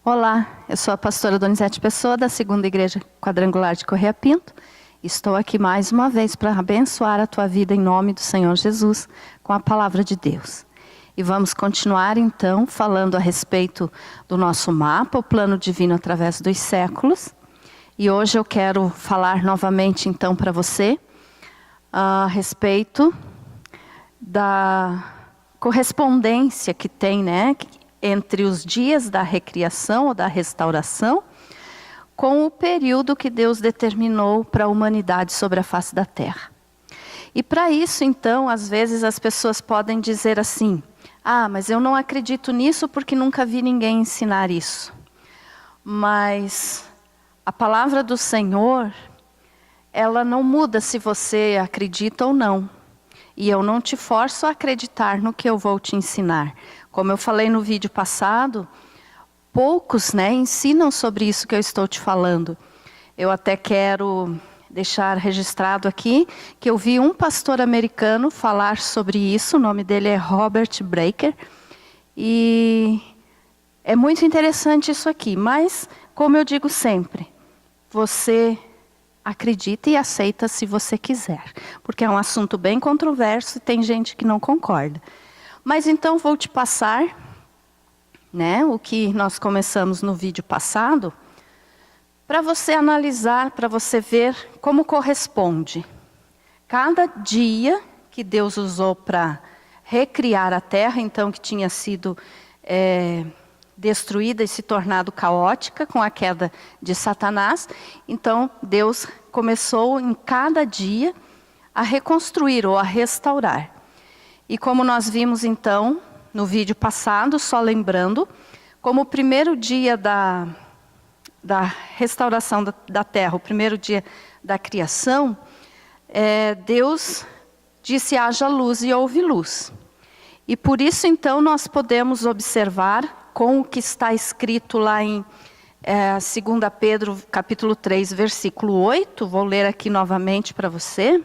Olá, eu sou a pastora Donizete Pessoa, da Segunda Igreja Quadrangular de Correia Pinto. Estou aqui mais uma vez para abençoar a tua vida em nome do Senhor Jesus, com a palavra de Deus. E vamos continuar então falando a respeito do nosso mapa, o plano divino através dos séculos. E hoje eu quero falar novamente então para você a respeito da correspondência que tem, entre os dias da recriação ou da restauração, com o período que Deus determinou para a humanidade sobre a face da terra. E para isso, então, às vezes as pessoas podem dizer assim: ah, mas eu não acredito nisso porque nunca vi ninguém ensinar isso. Mas a palavra do Senhor, ela não muda se você acredita ou não. E eu não te forço a acreditar no que eu vou te ensinar. Como eu falei no vídeo passado, poucos ensinam sobre isso que eu estou te falando. Eu até quero deixar registrado aqui que eu vi um pastor americano falar sobre isso. O nome dele é Robert Breaker. E é muito interessante isso aqui. Mas, como eu digo sempre, você acredita e aceita se você quiser. Porque é um assunto bem controverso e tem gente que não concorda. Mas então vou te passar, o que nós começamos no vídeo passado, para você analisar, para você ver como corresponde. Cada dia que Deus usou para recriar a terra, então que tinha sido destruída e se tornado caótica com a queda de Satanás, então Deus começou em cada dia a reconstruir ou a restaurar. E como nós vimos então no vídeo passado, só lembrando, como o primeiro dia da restauração da terra, o primeiro dia da criação, Deus disse: haja luz e houve luz. E por isso então nós podemos observar com o que está escrito lá em 2 Pedro capítulo 3, versículo 8, vou ler aqui novamente para você,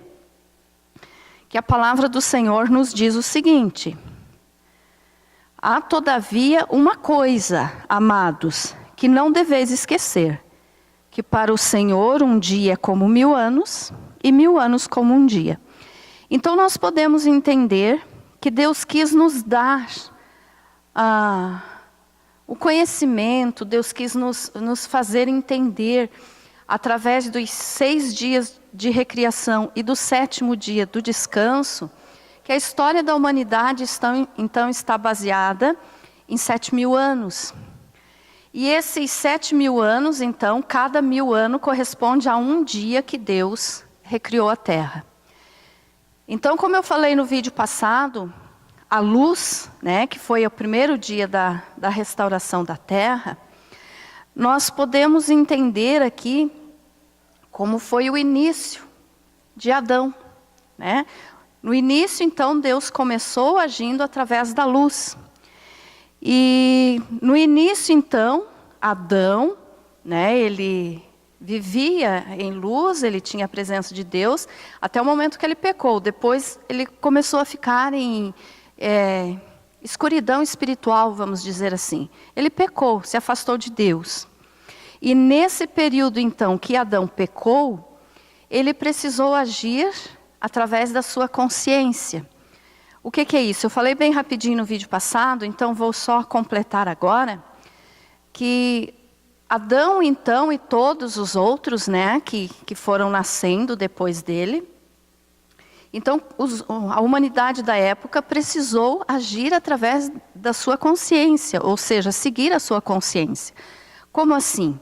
que a palavra do Senhor nos diz o seguinte: há todavia uma coisa, amados, que não deveis esquecer, que para o Senhor um dia é como 1000 anos, e 1000 anos como um dia. Então nós podemos entender que Deus quis nos dar o conhecimento, Deus quis nos fazer entender, através dos 6 dias de recriação e do 7º dia do descanso, que a história da humanidade então está baseada em 7000 anos. E esses 7000 anos, então, cada 1000 anos corresponde a um dia que Deus recriou a terra. Então, como eu falei no vídeo passado, a luz, que foi o primeiro dia da restauração da terra, nós podemos entender aqui como foi o início de Adão. No início, então, Deus começou agindo através da luz. E no início, então, Adão, ele vivia em luz, ele tinha a presença de Deus, até o momento que ele pecou. Depois ele começou a ficar em escuridão espiritual, vamos dizer assim. Ele pecou, se afastou de Deus. E nesse período, então, que Adão pecou, ele precisou agir através da sua consciência. O que é isso? Eu falei bem rapidinho no vídeo passado, então vou só completar agora, que Adão, então, e todos os outros, que foram nascendo depois dele, então a humanidade da época precisou agir através da sua consciência, ou seja, seguir a sua consciência. Como assim?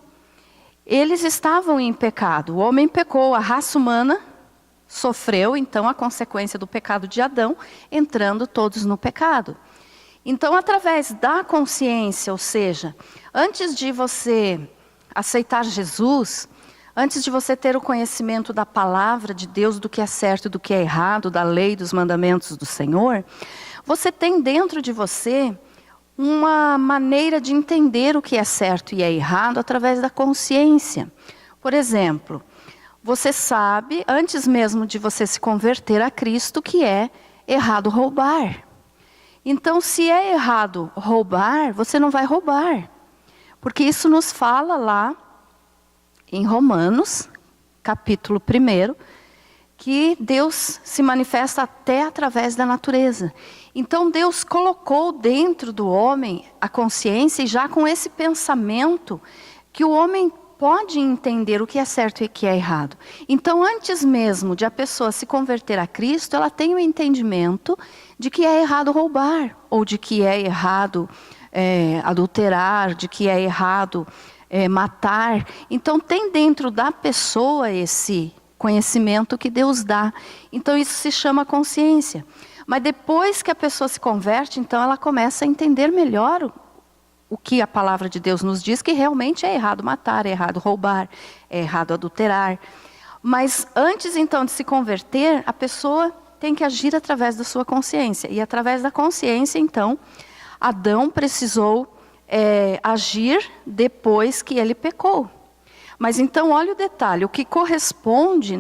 Eles estavam em pecado, o homem pecou, a raça humana sofreu então a consequência do pecado de Adão, entrando todos no pecado. Então, através da consciência, ou seja, antes de você aceitar Jesus, antes de você ter o conhecimento da palavra de Deus, do que é certo e do que é errado, da lei, dos mandamentos do Senhor, você tem dentro de você uma maneira de entender o que é certo e é errado através da consciência. Por exemplo, você sabe, antes mesmo de você se converter a Cristo, que é errado roubar. Então, se é errado roubar, você não vai roubar. Porque isso nos fala lá em Romanos, capítulo 1, que Deus se manifesta até através da natureza. Então Deus colocou dentro do homem a consciência, e já com esse pensamento, que o homem pode entender o que é certo e o que é errado. Então, antes mesmo de a pessoa se converter a Cristo, ela tem o entendimento de que é errado roubar, ou de que é errado adulterar, de que é errado matar. Então, tem dentro da pessoa esse conhecimento que Deus dá. Então, isso se chama consciência. Mas depois que a pessoa se converte, então ela começa a entender melhor o que a palavra de Deus nos diz, que realmente é errado matar, é errado roubar, é errado adulterar. Mas antes então de se converter, a pessoa tem que agir através da sua consciência. E através da consciência, então, Adão precisou agir depois que ele pecou. Mas então, olha o detalhe, o que corresponde,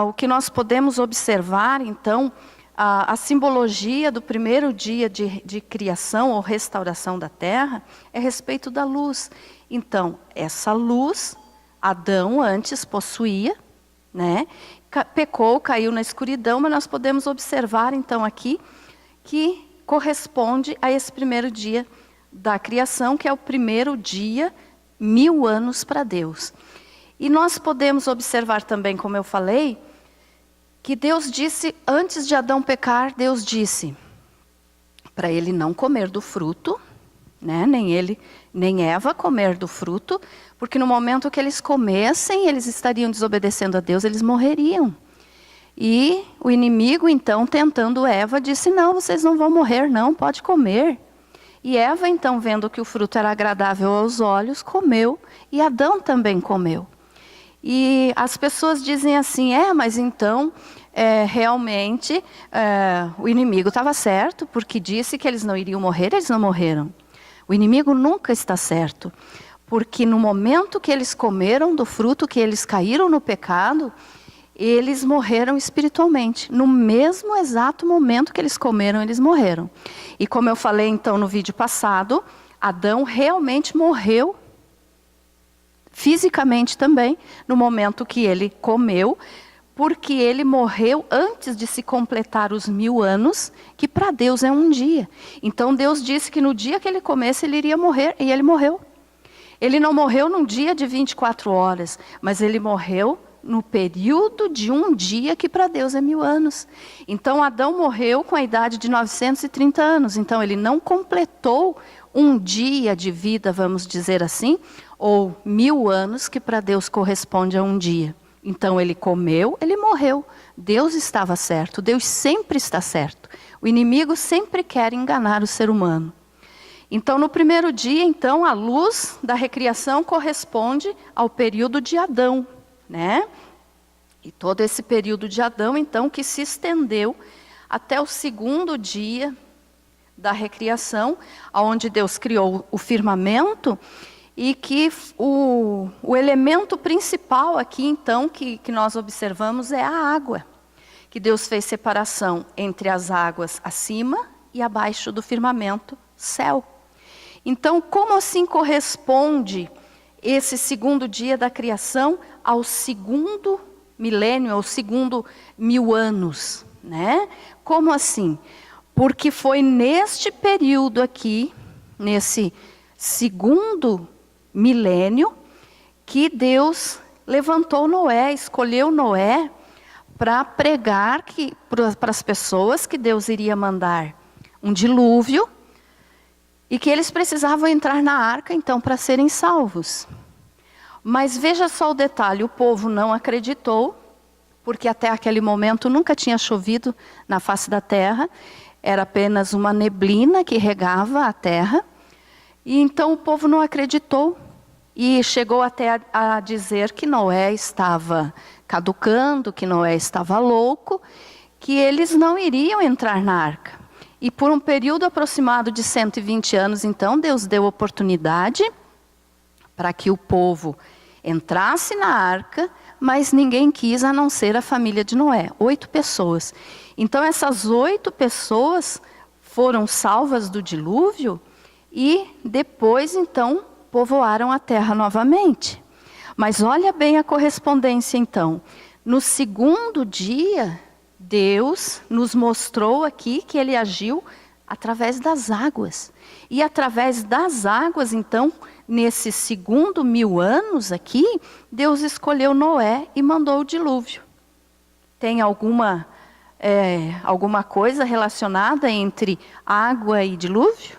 o que nós podemos observar, então, a simbologia do primeiro dia de criação ou restauração da terra é a respeito da luz. Então, essa luz, Adão antes possuía, pecou, caiu na escuridão, mas nós podemos observar então aqui que corresponde a esse primeiro dia da criação, que é o primeiro dia 1000 anos para Deus. E nós podemos observar também, como eu falei, que Deus disse, antes de Adão pecar, Deus disse para ele não comer do fruto, nem ele, nem Eva comer do fruto, porque no momento que eles comessem, eles estariam desobedecendo a Deus, eles morreriam. E o inimigo, então, tentando Eva, disse, não, vocês não vão morrer, não, pode comer. E Eva, então, vendo que o fruto era agradável aos olhos, comeu, e Adão também comeu. E as pessoas dizem assim, mas então, realmente, o inimigo estava certo, porque disse que eles não iriam morrer, eles não morreram. O inimigo nunca está certo, porque no momento que eles comeram do fruto, que eles caíram no pecado, eles morreram espiritualmente. No mesmo exato momento que eles comeram, eles morreram. E como eu falei então no vídeo passado, Adão realmente morreu fisicamente também, no momento que ele comeu, porque ele morreu antes de se completar os 1000 anos, que para Deus é um dia. Então Deus disse que no dia que ele comesse, ele iria morrer, e ele morreu. Ele não morreu num dia de 24 horas, mas ele morreu no período de um dia, que para Deus é 1000 anos. Então Adão morreu com a idade de 930 anos, então ele não completou um dia de vida, vamos dizer assim, ou 1000 anos, que para Deus corresponde a um dia. Então ele comeu, ele morreu. Deus estava certo, Deus sempre está certo. O inimigo sempre quer enganar o ser humano. Então no primeiro dia, então, a luz da recriação corresponde ao período de Adão, E todo esse período de Adão, então, que se estendeu até o segundo dia da recriação, onde Deus criou o firmamento, e que o elemento principal aqui, então, que nós observamos é a água. Que Deus fez separação entre as águas acima e abaixo do firmamento, céu. Então, como assim corresponde esse segundo dia da criação ao segundo milênio, ao segundo 1000 anos, Como assim? Porque foi neste período aqui, nesse segundo milênio, que Deus levantou Noé, escolheu Noé para pregar para as pessoas que Deus iria mandar um dilúvio e que eles precisavam entrar na arca, então, para serem salvos. Mas veja só o detalhe, o povo não acreditou, porque até aquele momento nunca tinha chovido na face da terra, era apenas uma neblina que regava a terra, e então o povo não acreditou, e chegou até a dizer que Noé estava caducando, que Noé estava louco, que eles não iriam entrar na arca. E por um período aproximado de 120 anos, então, Deus deu oportunidade para que o povo entrasse na arca, mas ninguém quis, a não ser a família de Noé, 8 pessoas. Então essas 8 pessoas foram salvas do dilúvio, e depois então povoaram a terra novamente. Mas olha bem a correspondência então. No segundo dia, Deus nos mostrou aqui que ele agiu através das águas. E através das águas, então, nesses segundo 1000 anos aqui, Deus escolheu Noé e mandou o dilúvio. Tem alguma coisa relacionada entre água e dilúvio?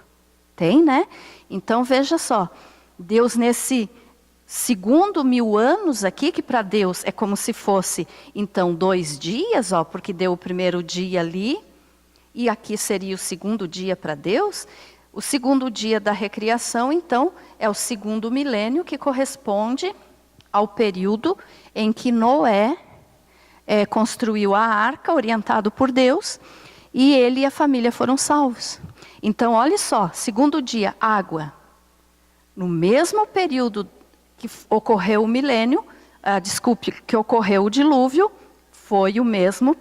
Tem, né? Então veja só, Deus nesse segundo 1000 anos aqui, que para Deus é como se fosse então 2 dias, ó, porque deu o primeiro dia ali, e aqui seria o segundo dia para Deus. O segundo dia da recriação, então, é o segundo milênio, que corresponde ao período em que Noé construiu a arca, orientado por Deus, e ele e a família foram salvos. Então, olha só, segundo dia, água. No mesmo período que ocorreu o milênio, que ocorreu o dilúvio, foi o mesmo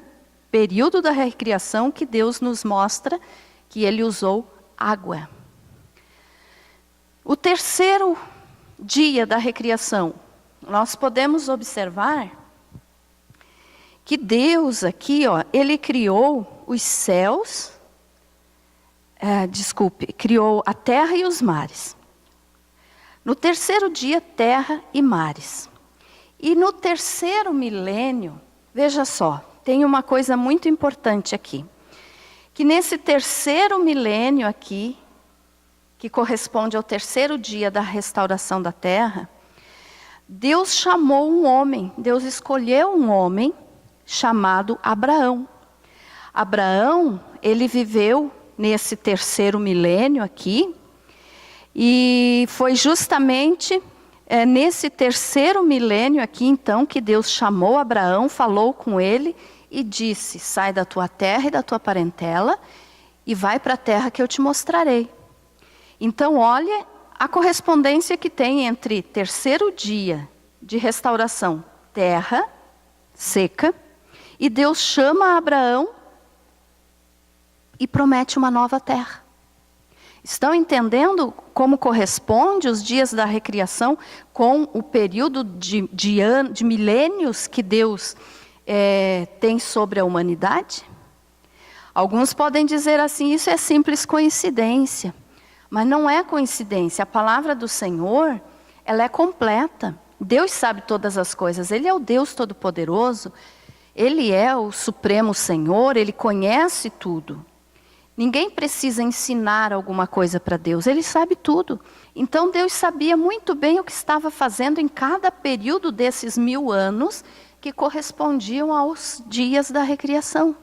período da recriação que Deus nos mostra que ele usou água. O terceiro dia da recriação, nós podemos observar que Deus aqui, ó, ele criou os céus, criou a terra e os mares. No terceiro dia, terra e mares. E no terceiro milênio, veja só, tem uma coisa muito importante aqui. Que nesse terceiro milênio aqui, que corresponde ao terceiro dia da restauração da terra, Deus chamou um homem, Deus escolheu um homem chamado Abraão. Abraão, ele viveu nesse terceiro milênio aqui, e foi justamente nesse terceiro milênio aqui, então, que Deus chamou Abraão, falou com ele e disse: sai da tua terra e da tua parentela e vai para a terra que eu te mostrarei. Então, olha a correspondência que tem entre terceiro dia de restauração, terra seca, e Deus chama Abraão e promete uma nova terra. Estão entendendo como corresponde os dias da recriação com o período de milênios que Deus tem sobre a humanidade? Alguns podem dizer assim, isso é simples coincidência. Mas não é coincidência. A palavra do Senhor, ela é completa. Deus sabe todas as coisas. Ele é o Deus Todo-Poderoso. Ele é o Supremo Senhor. Ele conhece tudo. Ninguém precisa ensinar alguma coisa para Deus. Ele sabe tudo. Então Deus sabia muito bem o que estava fazendo em cada período desses 1000 anos que correspondiam aos dias da recriação.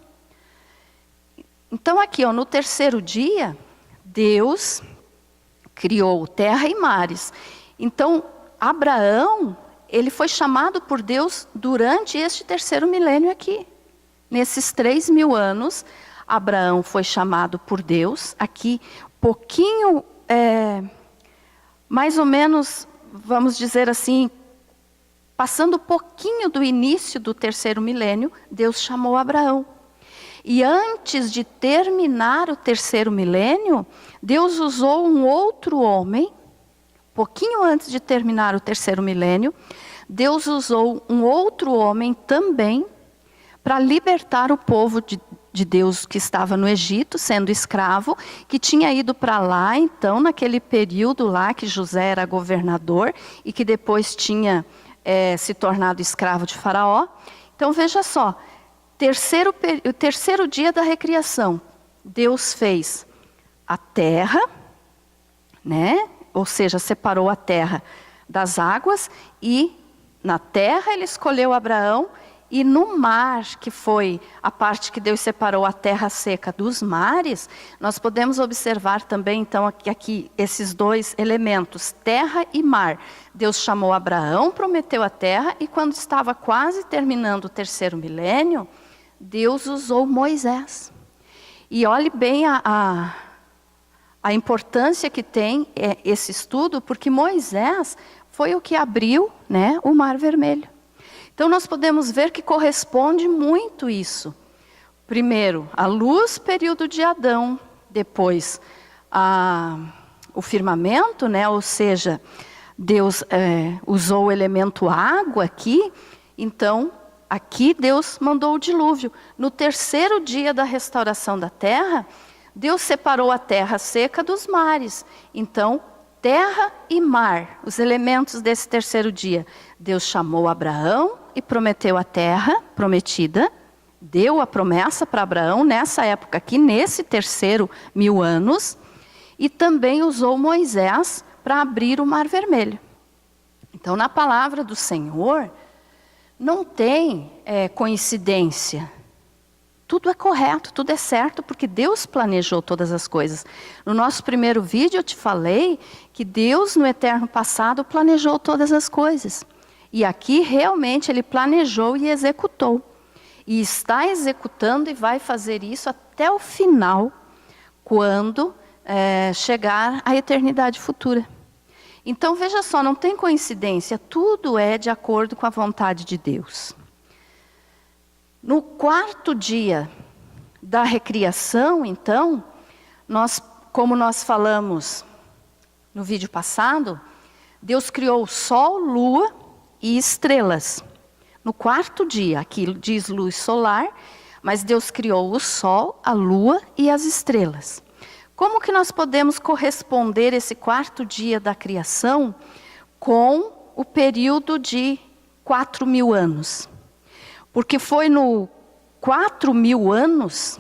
Então aqui, ó, no terceiro dia, Deus criou terra e mares. Então, Abraão, ele foi chamado por Deus durante este terceiro milênio aqui. Nesses 3000 anos, Abraão foi chamado por Deus. Aqui, pouquinho, mais ou menos, vamos dizer assim, passando um pouquinho do início do terceiro milênio, Deus chamou Abraão. E antes de terminar o terceiro milênio, Deus usou um outro homem, pouquinho antes de terminar o terceiro milênio, Deus usou um outro homem também para libertar o povo de Deus que estava no Egito, sendo escravo, que tinha ido para lá, então, naquele período lá que José era governador e que depois tinha se tornado escravo de Faraó. Então, veja só. O terceiro dia da recriação, Deus fez a terra, né? Ou seja, separou a terra das águas, e na terra ele escolheu Abraão, e no mar, que foi a parte que Deus separou a terra seca dos mares, nós podemos observar também, então, aqui esses dois elementos, terra e mar. Deus chamou Abraão, prometeu a terra, e quando estava quase terminando o terceiro milênio, Deus usou Moisés. E olhe bem a importância que tem esse estudo, porque Moisés foi o que abriu, né, o Mar Vermelho. Então nós podemos ver que corresponde muito isso. Primeiro, a luz, período de Adão. Depois, o firmamento, né? Ou seja, Deus usou o elemento água aqui, então aqui Deus mandou o dilúvio. No terceiro dia da restauração da terra, Deus separou a terra seca dos mares. Então, terra e mar, os elementos desse terceiro dia. Deus chamou Abraão e prometeu a terra prometida. Deu a promessa para Abraão nessa época aqui, nesse terceiro 1000 anos. E também usou Moisés para abrir o Mar Vermelho. Então, na palavra do Senhor, não tem coincidência. Tudo é correto, tudo é certo, porque Deus planejou todas as coisas. No nosso primeiro vídeo eu te falei que Deus no eterno passado planejou todas as coisas. E aqui realmente Ele planejou e executou. E está executando e vai fazer isso até o final, quando chegar a eternidade futura. Então veja só, não tem coincidência, tudo é de acordo com a vontade de Deus. No quarto dia da recriação, então, como nós falamos no vídeo passado, Deus criou o sol, lua e estrelas. No quarto dia, aqui diz luz solar, mas Deus criou o sol, a lua e as estrelas. Como que nós podemos corresponder esse quarto dia da criação com o período de 4000 anos? Porque foi no 4000 anos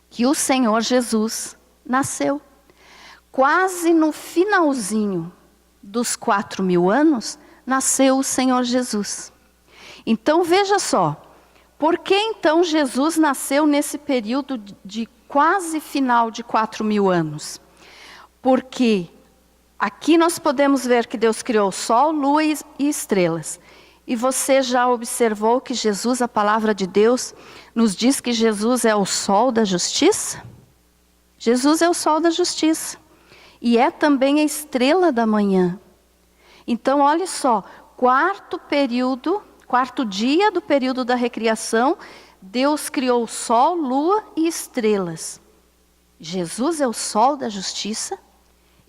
que o Senhor Jesus nasceu. Quase no finalzinho dos 4000 anos, nasceu o Senhor Jesus. Então veja só, por que então Jesus nasceu nesse período de quase final de 4000 anos? Porque aqui nós podemos ver que Deus criou sol, lua e estrelas. E você já observou que Jesus, a palavra de Deus, nos diz que Jesus é o sol da justiça? Jesus é o sol da justiça. E é também a estrela da manhã. Então, olha só, quarto dia do período da recriação, Deus criou o sol, lua e estrelas. Jesus é o sol da justiça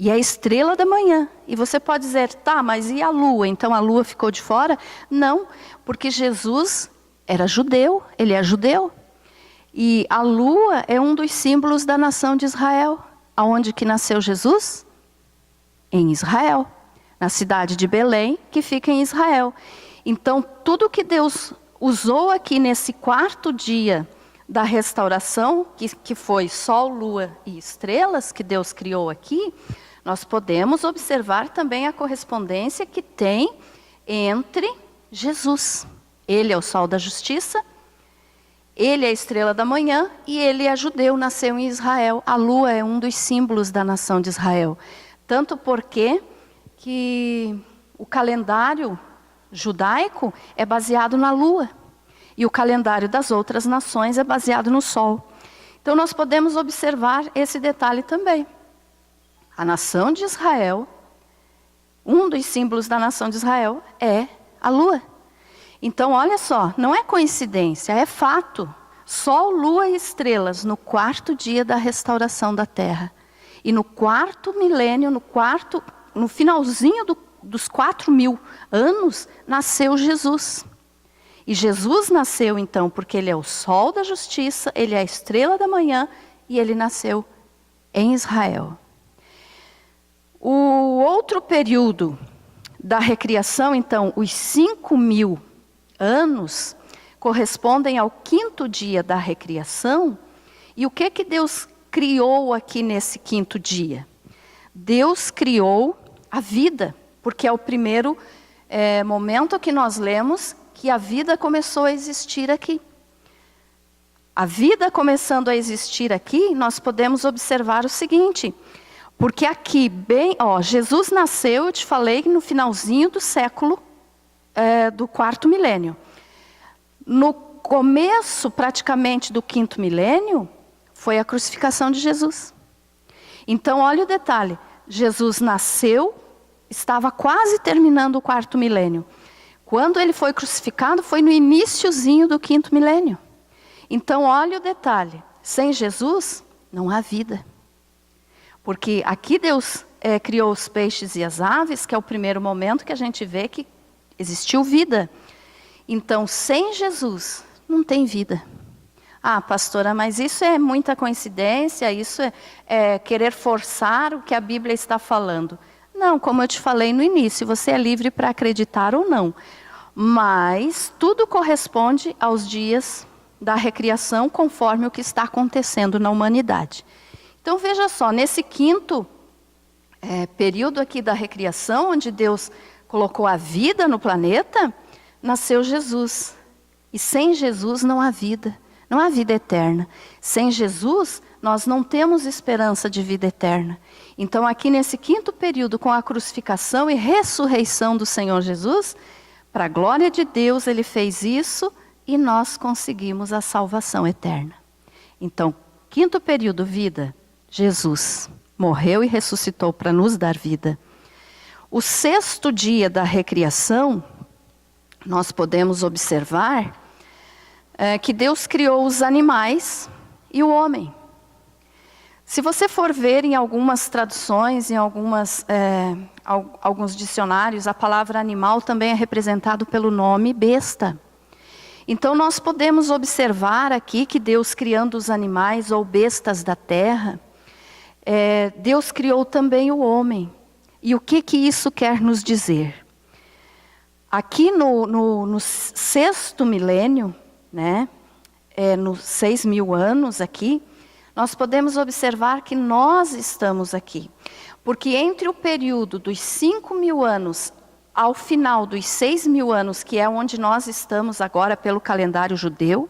e a estrela da manhã. E você pode dizer, tá, mas e a lua? Então a lua ficou de fora? Não, porque Jesus era judeu, ele é judeu. E a lua é um dos símbolos da nação de Israel. Aonde que nasceu Jesus? Em Israel, na cidade de Belém, que fica em Israel. Então tudo que Deus usou aqui nesse quarto dia da restauração, que foi sol, lua e estrelas, que Deus criou aqui, nós podemos observar também a correspondência que tem entre Jesus. Ele é o sol da justiça, ele é a estrela da manhã e ele é judeu, nasceu em Israel. A lua é um dos símbolos da nação de Israel. Tanto porque que o calendário judaico é baseado na lua. E o calendário das outras nações é baseado no sol. Então nós podemos observar esse detalhe também. A nação de Israel, um dos símbolos da nação de Israel é a lua. Então olha só, não é coincidência, é fato. Sol, lua e estrelas no quarto dia da restauração da terra. E no quarto milênio, no finalzinho dos 4000 anos, nasceu Jesus. E Jesus nasceu então porque ele é o sol da justiça, ele é a estrela da manhã e ele nasceu em Israel. O outro período da recriação, então, os 5000 anos, correspondem ao quinto dia da recriação. E o que Deus criou aqui nesse quinto dia? Deus criou a vida, porque é o primeiro momento que nós lemos que a vida começou a existir aqui. A vida começando a existir aqui, nós podemos observar o seguinte, porque aqui, Jesus nasceu, eu te falei, no finalzinho do século do 4º milênio. No começo, praticamente, do 5º milênio, foi a crucificação de Jesus. Então, olha o detalhe, Jesus nasceu, estava quase terminando o 4º milênio. Quando ele foi crucificado, foi no iniciozinho do 5º milênio. Então, olha o detalhe. Sem Jesus, não há vida. Porque aqui Deus criou os peixes e as aves, que é o primeiro momento que a gente vê que existiu vida. Então, sem Jesus, não tem vida. Ah, pastora, mas isso é muita coincidência, isso é querer forçar o que a Bíblia está falando. Não, como eu te falei no início, você é livre para acreditar ou não. Mas tudo corresponde aos dias da recriação, conforme o que está acontecendo na humanidade. Então veja só, nesse quinto período aqui da recriação, onde Deus colocou a vida no planeta, nasceu Jesus. E sem Jesus não há vida. Não há vida eterna. Sem Jesus, nós não temos esperança de vida eterna. Então, aqui nesse quinto período, com a crucificação e ressurreição do Senhor Jesus, para a glória de Deus, Ele fez isso e nós conseguimos a salvação eterna. Então, quinto período, vida, Jesus morreu e ressuscitou para nos dar vida. O sexto dia da recriação, nós podemos observar que Deus criou os animais e o homem. Se você for ver em algumas traduções, em alguns dicionários, a palavra animal também é representado pelo nome besta. Então nós podemos observar aqui que Deus, criando os animais ou bestas da terra, Deus criou também o homem. E o que isso quer nos dizer? Aqui no sexto milênio, né, nos 6.000 anos aqui, nós podemos observar que nós estamos aqui. Porque entre o período dos 5.000 anos ao final dos 6.000 anos, que é onde nós estamos agora pelo calendário judeu,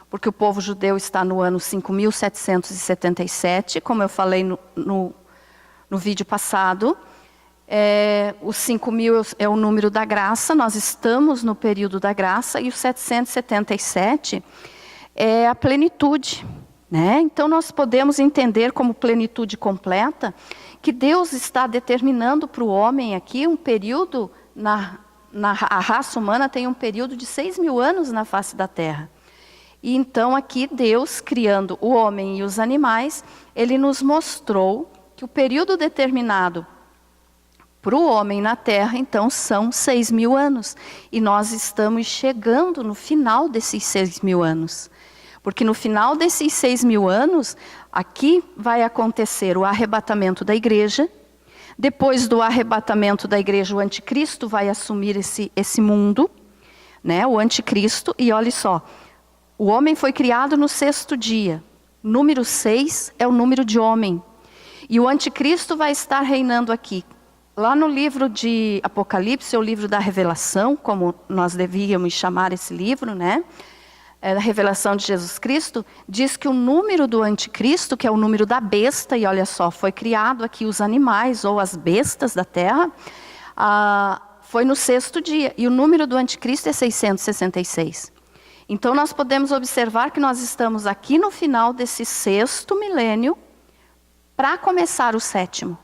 porque o povo judeu está no ano 5.777, como eu falei no vídeo passado. Os 5.000 é o número da graça, nós estamos no período da graça, e o 777 é a plenitude, né? Então nós podemos entender como plenitude completa, que Deus está determinando para o homem aqui um período, a raça humana tem um período de 6.000 anos na face da terra. E então aqui Deus, criando o homem e os animais, Ele nos mostrou que o período determinado para o homem na terra, então, são 6.000 anos. E nós estamos chegando no final desses 6.000 anos. Porque no final desses 6.000 anos, aqui vai acontecer o arrebatamento da igreja. Depois do arrebatamento da igreja, o anticristo vai assumir esse mundo, né? O anticristo. E olha só, o homem foi criado no sexto dia. Número 6 é o número de homem. E o anticristo vai estar reinando aqui. Lá no livro de Apocalipse, o livro da revelação, como nós devíamos chamar esse livro, né? A revelação de Jesus Cristo, diz que o número do anticristo, que é o número da besta, e olha só, foi criado aqui os animais ou as bestas da terra, foi no sexto dia. E o número do anticristo é 666. Então nós podemos observar que nós estamos aqui no final desse sexto milênio, para começar o sétimo.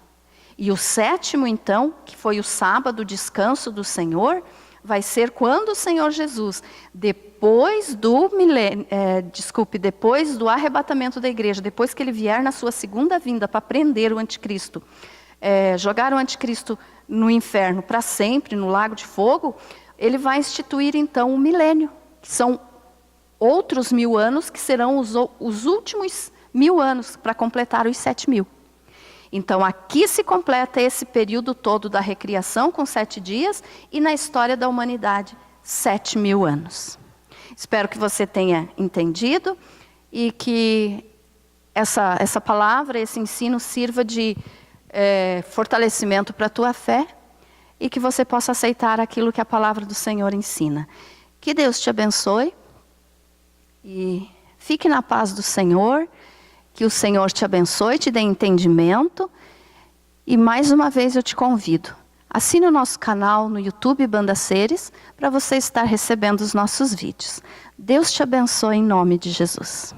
E o sétimo, então, que foi o sábado, o descanso do Senhor, vai ser quando o Senhor Jesus, depois do arrebatamento da igreja, depois que Ele vier na sua segunda vinda para prender o anticristo, jogar o anticristo no inferno para sempre, no lago de fogo, Ele vai instituir então o milênio, que são outros 1.000 anos, que serão os últimos 1.000 anos, para completar os 7.000. Então, aqui se completa esse período todo da recriação, com 7 dias, e na história da humanidade, 7.000 anos. Espero que você tenha entendido e que essa palavra, esse ensino sirva de fortalecimento para a tua fé e que você possa aceitar aquilo que a palavra do Senhor ensina. Que Deus te abençoe e fique na paz do Senhor. Que o Senhor te abençoe, te dê entendimento. E mais uma vez eu te convido. Assine o nosso canal no YouTube Banda Seres para você estar recebendo os nossos vídeos. Deus te abençoe em nome de Jesus.